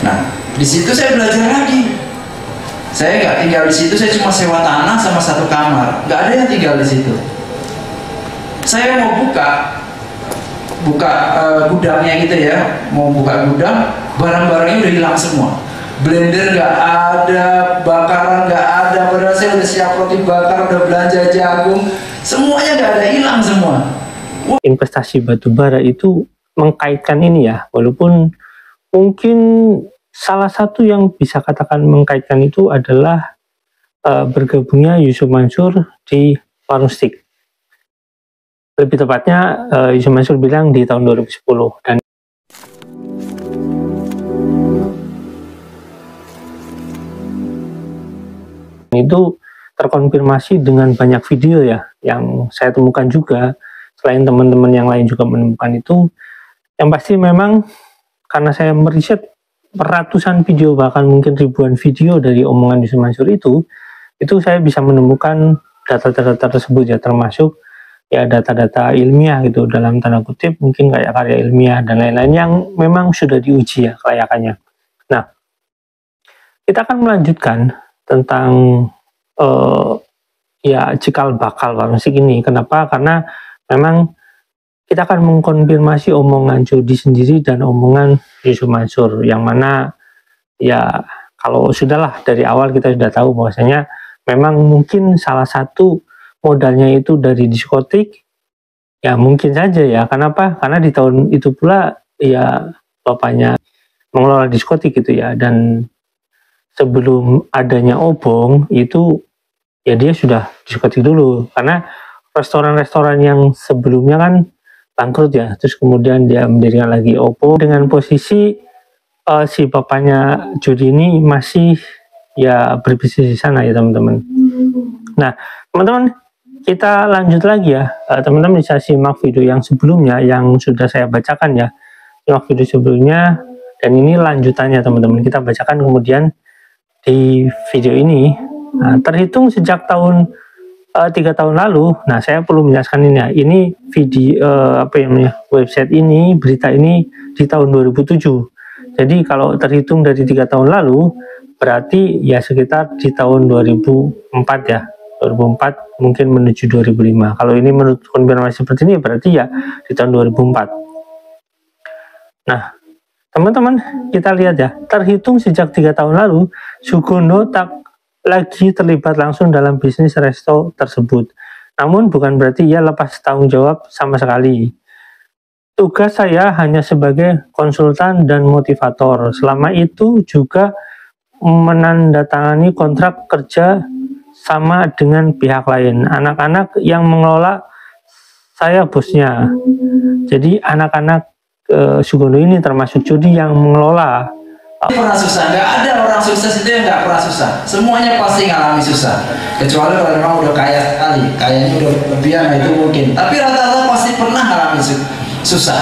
Nah, di situ saya belajar lagi. Saya nggak tinggal di situ, saya cuma sewa tanah sama satu kamar, nggak ada yang tinggal di situ. Saya mau buka gudangnya gitu ya, mau buka gudang, barang-barangnya udah hilang semua. Blender nggak ada, bakaran nggak ada, padahal saya udah siap roti bakar, udah belanja jagung, semuanya nggak ada, hilang semua. Investasi batubara itu mengkaitkan ini ya, walaupun mungkin salah satu yang bisa katakan mengkaitkan itu adalah bergabungnya Yusuf Mansur di Warung Steak. Lebih tepatnya Yusuf Mansur bilang di tahun 2010, dan itu terkonfirmasi dengan banyak video ya yang saya temukan juga. Selain teman-teman yang lain juga menemukan itu, yang pasti memang karena saya meriset ratusan video, bahkan mungkin ribuan video dari omongan Yusuf Mansur itu saya bisa menemukan data-data tersebut ya, termasuk ya data-data ilmiah gitu, dalam tanda kutip mungkin kayak karya ilmiah dan lain-lain yang memang sudah diuji ya kelayakannya. Nah, kita akan melanjutkan tentang ya cikal bakal Warung Steak ini. Kenapa? Karena memang kita akan mengkonfirmasi omongan Jody sendiri dan omongan Yusuf Mansur, yang mana ya kalau sudahlah dari awal kita sudah tahu bahwasanya memang mungkin salah satu modalnya itu dari diskotik ya, mungkin saja ya. Kenapa? Karena di tahun itu pula ya bapaknya mengelola diskotik gitu ya, dan sebelum adanya Obong itu ya dia sudah diskotik dulu, karena restoran-restoran yang sebelumnya kan bangkrut ya, terus kemudian dia mendirikan lagi Obong dengan posisi si bapaknya Jody ini masih ya berbisnis di sana ya teman-teman. Nah teman-teman, kita lanjut lagi ya, teman-teman bisa simak video yang sebelumnya yang sudah saya bacakan ya, simak video sebelumnya, dan ini lanjutannya teman-teman, kita bacakan kemudian di video ini. Nah, terhitung sejak tahun 3 tahun lalu, nah saya perlu menjelaskan ini ya, ini video website ini, berita ini di tahun 2007. Jadi kalau terhitung dari 3 tahun lalu, berarti ya sekitar di tahun 2004 ya, 2004 mungkin menuju 2005. Kalau ini menurut konfirmasi seperti ini berarti ya di tahun 2004. Nah teman-teman, kita lihat ya, terhitung sejak 3 tahun lalu, Sugondo tak lagi terlibat langsung dalam bisnis resto tersebut. Namun bukan berarti ia lepas tanggung jawab sama sekali. Tugas saya hanya sebagai konsultan dan motivator. Selama itu juga menandatangani kontrak kerja sama dengan pihak lain. Anak-anak yang mengelola, saya bosnya. Jadi anak-anak Sugondo ini termasuk Jody yang mengelola. Pernah susah, nggak ada orang sukses itu yang nggak pernah susah. Semuanya pasti ngalami susah, kecuali kalau memang udah kaya sekali, kayaknya udah lebihan itu mungkin. Tapi rata-rata pasti pernah ngalami susah.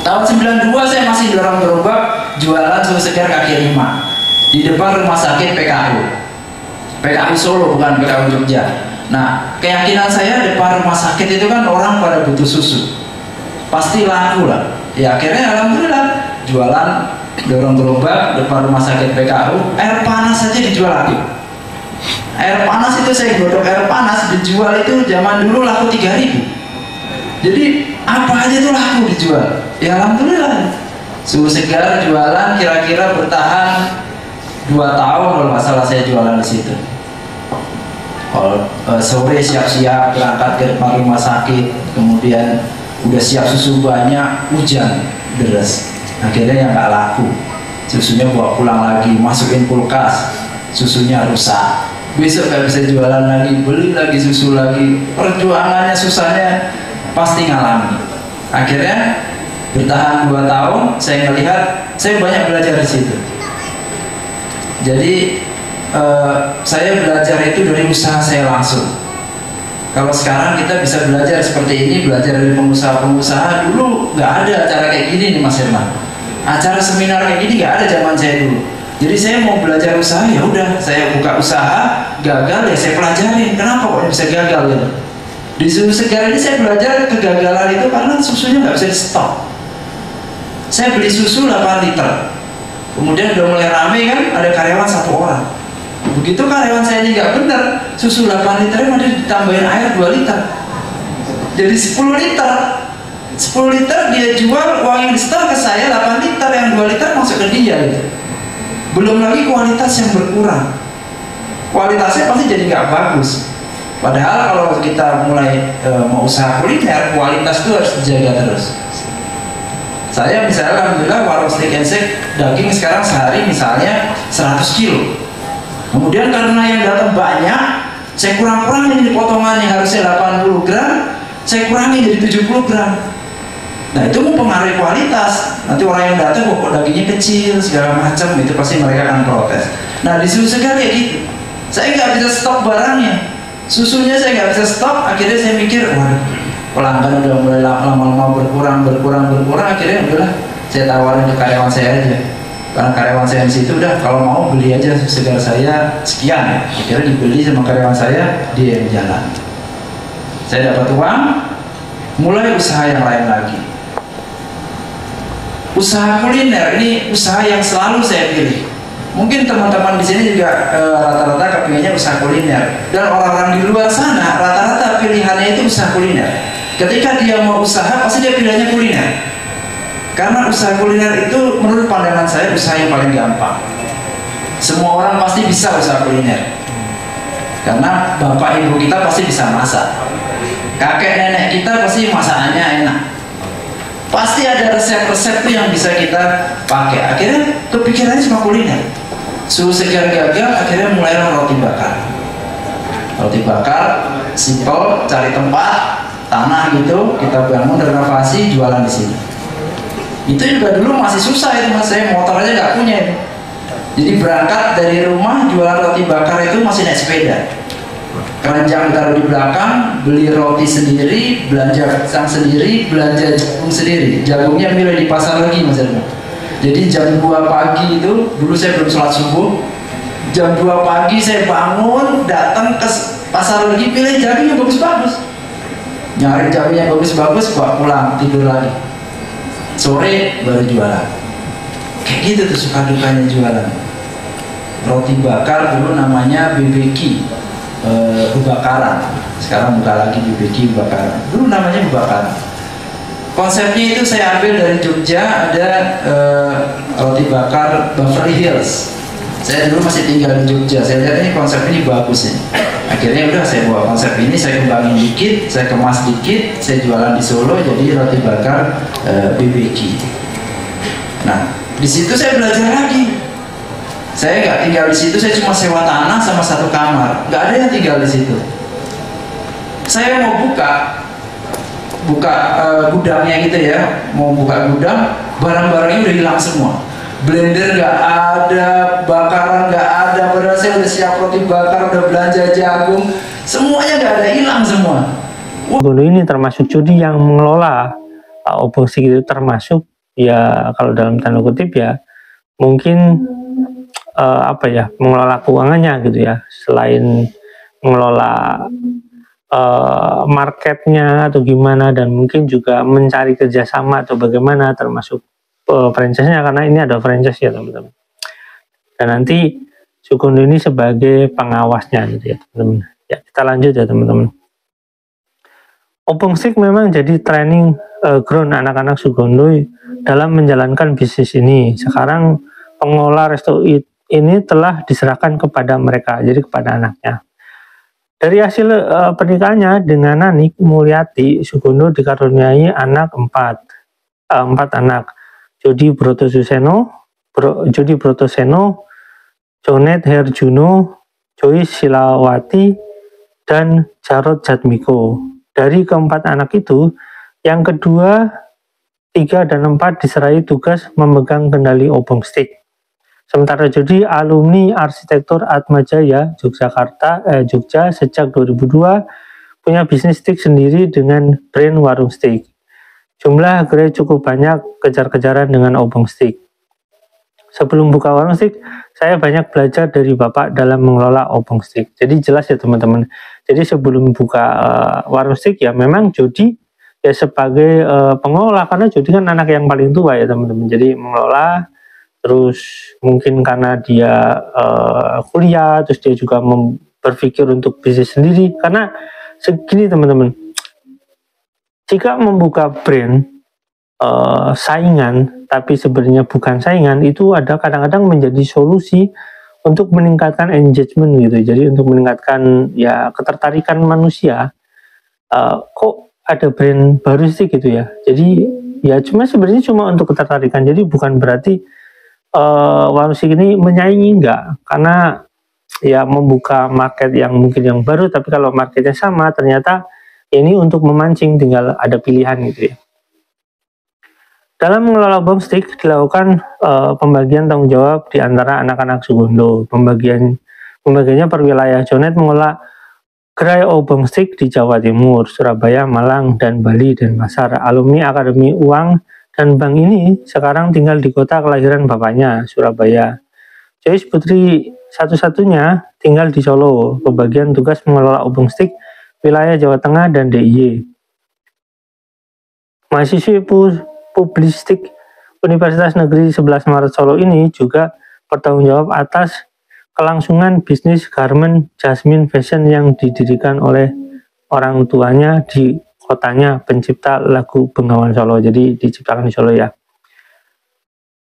Tahun 92 saya masih dorong gerobak jualan susu segar kaki 5 di depan rumah sakit PKU Solo, bukan PKU Jogja. Nah keyakinan saya depan rumah sakit itu kan orang pada butuh susu, pasti laku lah. Ya akhirnya alhamdulillah jualan, dorong gerobak depan rumah sakit PKU, air panas saja dijual laku. Air panas itu saya godok air panas dijual itu zaman dulu laku 3.000. Jadi apa aja tuh laku dijual. Ya alhamdulillah. Susu segar jualan kira-kira bertahan 2 tahun kalau nggak salah saya jualan di situ. Kalau sore siap-siap berangkat ke depan rumah sakit, kemudian udah siap susu banyak, hujan deras. Akhirnya yang nggak laku, susunya bawa pulang lagi, masukin kulkas, susunya rusak. Besok nggak bisa jualan lagi, beli lagi susu lagi. Perjuangannya, susahnya pasti ngalami. Akhirnya bertahan 2 tahun, saya melihat saya banyak belajar di situ. Jadi saya belajar itu dari usaha saya langsung. Kalau sekarang kita bisa belajar seperti ini, belajar dari pengusaha-pengusaha. Dulu nggak ada acara kayak gini nih Mas Herman. Acara seminar kayak gini nggak ada zaman saya dulu. Jadi saya mau belajar usaha, ya udah saya buka usaha, gagal ya saya pelajarin. Kenapa kok bisa gagal ya? Di susu segar ini saya belajar kegagalan itu karena susunya nggak bisa di stop. Saya beli susu 8 liter, Kemudian udah mulai rame kan, ada karyawan 1 orang. Begitu karyawan saya ini nggak bener, susu 8 liter malah ditambahin air 2 liter. Jadi 10 liter. 10 liter dia jual, uang yang disetor ke saya 8 liter, yang 2 liter masuk ke dia gitu. Belum lagi kualitas yang berkurang. Kualitasnya pasti jadi nggak bagus. Padahal kalau kita mulai mau usaha kuliner, kualitas itu harus dijaga terus. Saya misalnya alhamdulillah warung steak and shake daging sekarang sehari misalnya 100 kilo. Kemudian karena yang datang banyak, saya kurang-kurangin di potongannya, harusnya 80 gram, saya kurangi jadi 70 gram. Nah itu mempengaruhi kualitas. Nanti orang yang datang kok dagingnya kecil segala macam, itu pasti mereka akan protes. Nah di susu segar kayak gitu, saya nggak bisa stok barangnya, susunya saya nggak bisa stok. Akhirnya saya mikir, waduh, pelanggan udah mulai lama-lama berkurang, akhirnya udahlah saya tawarin ke karyawan saya aja, karena karyawan saya di situ udah kalau mau beli aja susu segar saya sekian. Akhirnya dibeli sama karyawan saya, dia yang jalan, saya dapat uang, mulai usaha yang lain lagi. Usaha kuliner ini usaha yang selalu saya pilih. Mungkin teman-teman di sini juga rata-rata kepinginnya usaha kuliner, dan orang-orang di luar sana rata-rata pilihannya itu usaha kuliner. Ketika dia mau usaha pasti dia pilihannya kuliner, karena usaha kuliner itu menurut pandangan saya usaha yang paling gampang. Semua orang pasti bisa usaha kuliner, karena bapak ibu kita pasti bisa masak, kakek nenek kita pasti masakannya enak, pasti ada resep-resep yang bisa kita pakai. Akhirnya kepikirannya cuma kuliner. Susu segar gagal, akhirnya mulai roti bakar. Roti bakar simple, cari tempat tanah gitu, kita bangun renovasi, jualan di sini. Itu juga dulu masih susah itu mas, saya motor aja nggak punya itu. Jadi berangkat dari rumah jualan roti bakar itu masih naik sepeda. Keranjang taruh di belakang, beli roti sendiri, belanja pisang sendiri, belanja jagung sendiri. Jagungnya milih di pasar lagi mas Erma. Jadi jam 2 pagi itu, dulu saya belum sholat subuh, jam 2 pagi saya bangun, datang ke pasar lagi, pilih jagung yang bagus-bagus, nyari jagung yang bagus-bagus, bawa pulang, tidur lagi, sore baru jualan. Kayak gitu tuh suka dukanya jualan. Roti bakar dulu namanya BBQ, bubakaran. Sekarang buka lagi BBQ bubakaran. Dulu namanya bubakaran. Konsepnya itu saya ambil dari Jogja, ada roti bakar Beverly Hills. Saya dulu masih tinggal di Jogja, saya lihat ini konsep ini bagus nih. Akhirnya udah saya bawa konsep ini, saya kembangin dikit, saya kemas dikit, saya jualan di Solo jadi roti bakar BBQ. Nah, di situ saya belajar lagi. Saya nggak tinggal di situ, saya cuma sewa tanah sama 1 kamar, nggak ada yang tinggal di situ. Saya mau buka gudangnya gitu ya, mau buka gudang, barang-barangnya udah hilang semua. Blender nggak ada, bakaran nggak ada, padahal saya udah siap roti bakar, udah belanja jagung, semuanya nggak ada, hilang semua. Gondo ini termasuk judi yang mengelola opsi itu, termasuk ya kalau dalam tanda kutip ya mungkin mengelola keuangannya gitu ya, selain mengelola marketnya atau gimana, dan mungkin juga mencari kerjasama atau bagaimana, termasuk franchise-nya, karena ini ada franchise ya teman-teman. Dan nanti Sugondo ini sebagai pengawasnya gitu ya teman-teman. Ya kita lanjut ya teman-teman. OpenStick memang jadi training ground anak-anak Sugondo dalam menjalankan bisnis ini. Sekarang pengelola resto ini telah diserahkan kepada mereka, jadi kepada anaknya. Dari hasil pernikahannya dengan Nani Mulyati, Sugondo dikaruniai anak 4 anak. Jody Brotoseno, Jonet Herjuno, Joy Silawati, dan Jarod Jatmiko. Dari keempat anak itu, yang kedua, 3 dan 4 diserahi tugas memegang kendali OpenStick. Sementara Jody alumni arsitektur Atmajaya Jogja sejak 2002, punya bisnis stick sendiri dengan brand warung stick. Jumlah gerai cukup banyak, kejar-kejaran dengan OpenStick. Sebelum buka warung stick, saya banyak belajar dari Bapak dalam mengelola OpenStick. Jadi jelas ya teman-teman. Jadi sebelum buka warung stick ya memang Jody ya sebagai pengelola, karena Jody kan anak yang paling tua ya teman-teman. Jadi mengelola terus mungkin karena dia kuliah, terus dia juga berpikir untuk bisnis sendiri. Karena segini teman-teman, jika membuka brand saingan tapi sebenarnya bukan saingan, itu ada kadang-kadang menjadi solusi untuk meningkatkan engagement gitu. Jadi untuk meningkatkan ya ketertarikan manusia. Kok ada brand baru sih gitu ya. Jadi ya sebenarnya cuma untuk ketertarikan. Jadi bukan berarti warung musik ini menyaingi, enggak, karena ya membuka market yang mungkin yang baru, tapi kalau marketnya sama ternyata ini untuk memancing, tinggal ada pilihan gitu ya. Dalam mengelola Bongstik dilakukan pembagian tanggung jawab di antara anak-anak Sugondo. Pembagiannya per wilayah. Jonet mengelola gerai Bongstik di Jawa Timur, Surabaya, Malang, dan Bali, dan Pasar. Alumni Akademi Uang dan Bank ini sekarang tinggal di kota kelahiran bapaknya, Surabaya. Joyce Putri satu-satunya tinggal di Solo. Pembagian tugas mengelola Bongstik wilayah Jawa Tengah dan DIY. Mahasiswi Publistik Universitas Negeri 11 Maret Solo ini juga bertanggung jawab atas kelangsungan bisnis garment Jasmine Fashion yang didirikan oleh orang tuanya di kotanya, pencipta lagu Bengawan Solo. Jadi diciptakan di Solo ya.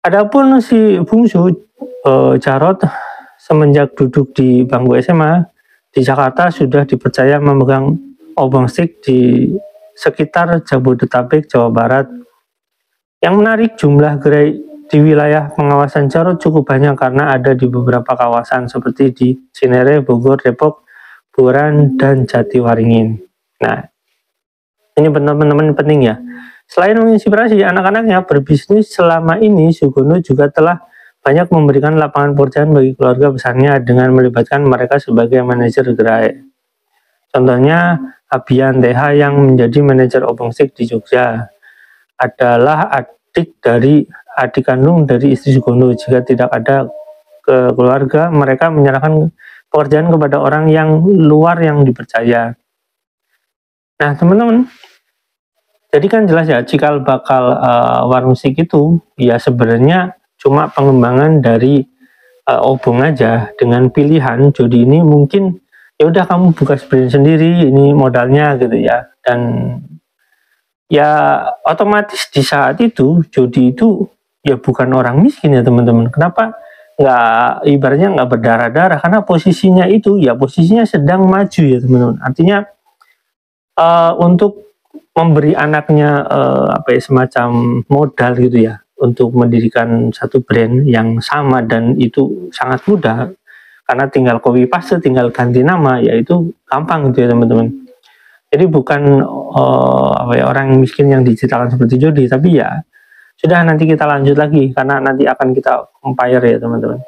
Adapun si bungsu Jarot semenjak duduk di bangku SMA di Jakarta sudah dipercaya memegang Bongstik di sekitar Jabodetabek, Jawa Barat. Yang menarik, jumlah gerai di wilayah pengawasan Jarot cukup banyak karena ada di beberapa kawasan seperti di Cinere, Bogor, Depok, Buaran, dan Jatiwaringin. Nah, ini teman-teman penting ya. Selain menginspirasi anak-anaknya berbisnis, selama ini Sugondo juga telah banyak memberikan lapangan pekerjaan bagi keluarga besarnya dengan melibatkan mereka sebagai manajer gerai. Contohnya Abian TH yang menjadi manajer Bongstik di Jogja adalah adik kandung dari istri Sugondo. Jika tidak ada keluarga, mereka menyerahkan pekerjaan kepada orang yang luar yang dipercaya. Nah teman-teman, jadi kan jelas ya, cikal bakal warung musik itu ya sebenarnya cuma pengembangan dari Obong aja dengan pilihan. Jody ini mungkin ya udah kamu buka brand sendiri, ini modalnya gitu ya. Dan ya otomatis di saat itu Jody itu ya bukan orang miskin ya teman-teman. Kenapa nggak ibaratnya nggak berdarah-darah? Karena posisinya itu ya posisinya sedang maju ya teman-teman. Artinya untuk memberi anaknya semacam modal gitu ya untuk mendirikan satu brand yang sama, dan itu sangat mudah karena tinggal copy paste, tinggal ganti nama, ya itu gampang gitu ya teman-teman. Jadi bukan orang miskin yang diceritakan seperti Jody, tapi ya sudah, nanti kita lanjut lagi karena nanti akan kita compare ya teman-teman.